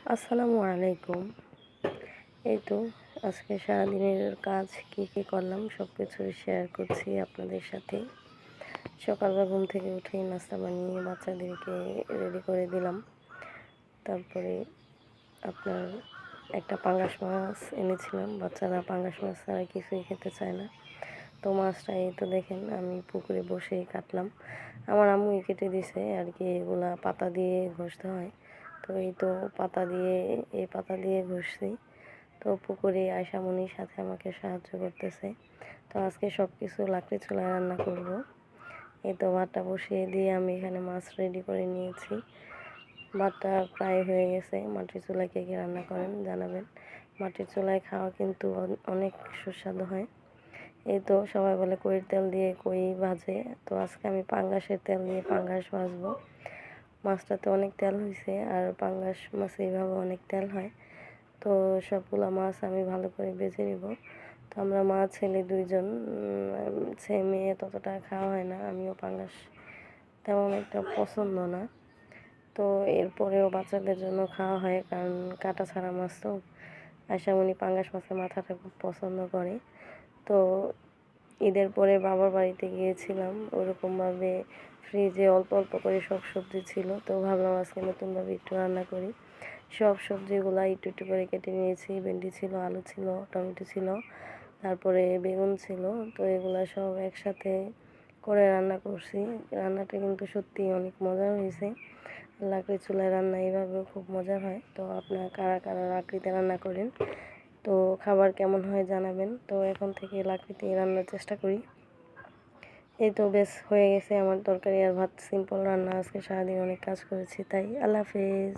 আসসালামু আলাইকুম। এই তো আজকে সারাদিনের কাজ কী করলাম সব কিছুই শেয়ার করছি আপনাদের সাথে। সকালবেলা ঘুম থেকে উঠেই নাস্তা বানিয়ে বাচ্চাদেরকে রেডি করে দিলাম। তারপরে আপনার একটা পাঙ্গাস মাছ এনেছিলাম। বাচ্চারা পাঙ্গাস মাছ ছাড়া কিছুই খেতে চায় না। তো মাছটা এই তো দেখেন আমি পুকুরে বসেই কাটলাম। আমার আম্মুই কেটে দিছে আরকি, এগুলা পাতা দিয়ে ঘষতে হয়। তো এই তো পাতা দিয়ে ঘষছি। তো পুকুরে আয়শামণির সাথে আমাকে সাহায্য করতেছে। তো আজকে সব কিছু লাকড়ি চুলায় রান্না করব। এই তো ভাতটা বসিয়ে দিয়ে আমি এখানে মাছ রেডি করে নিয়েছি। ভাতটা প্রায় হয়ে গেছে। মাটির চুলায় কে কে রান্না করেন জানাবেন। মাটির চুলায় খাওয়া কিন্তু অনেক সুস্বাদু হয়। এই তো সবাই বলে কইর তেল দিয়ে কই ভাজে, তো আজকে আমি পাঙ্গাসের তেল দিয়ে পাঙ্গাস ভাজবো। মাছটাতে অনেক তেল হয়েছে, আর পাঙ্গাস মাছে এইভাবে অনেক তেল হয়। তো সবগুলা মাছ আমি ভালো করে ভেজে নিব। তো আমরা মা ছেলে দুইজন, ছেলে মেয়ে ততটা খাওয়া হয় না, আমিও পাঙ্গাস তেমন একটা পছন্দ না। তো এরপরেও বাচ্চাদের জন্য খাওয়া হয়, কারণ কাটা ছাড়া মাছ তো। আয়শামণি পাঙ্গাস মাছের মাথাটা খুব পছন্দ করে। তো ঈদের পরে বাবার বাড়িতে গিয়েছিলাম, ওরকমভাবে ফ্রিজে অল্প অল্প করে সব সবজি ছিল। তো ভাবলাম আজকে নতুনভাবে একটু রান্না করি। সব সবজিগুলা একটু একটু করে কেটে নিয়েছি। ভেন্ডি ছিল, আলু ছিল, টমেটো ছিল, তারপরে বেগুন ছিল। তো এগুলা সব একসাথে করে রান্না করছি। রান্নাটা কিন্তু সত্যিই অনেক মজার হয়েছে। লাকড়ি চুলায় রান্না এইভাবেও খুব মজার হয়। তো আপনারা কারা কারা লাকড়িতে রান্না করেন, তো খাবার কেমন হয় জানাবেন। তো এখন থেকে লাকড়িতে রান্নার চেষ্টা করি। এই তো বেশ হয়ে গেছে আমার তরকারি আর ভাত, সিম্পল রান্না। আজকে সারাদিন অনেক কাজ করেছি, তাই আল্লাহ হাফেজ।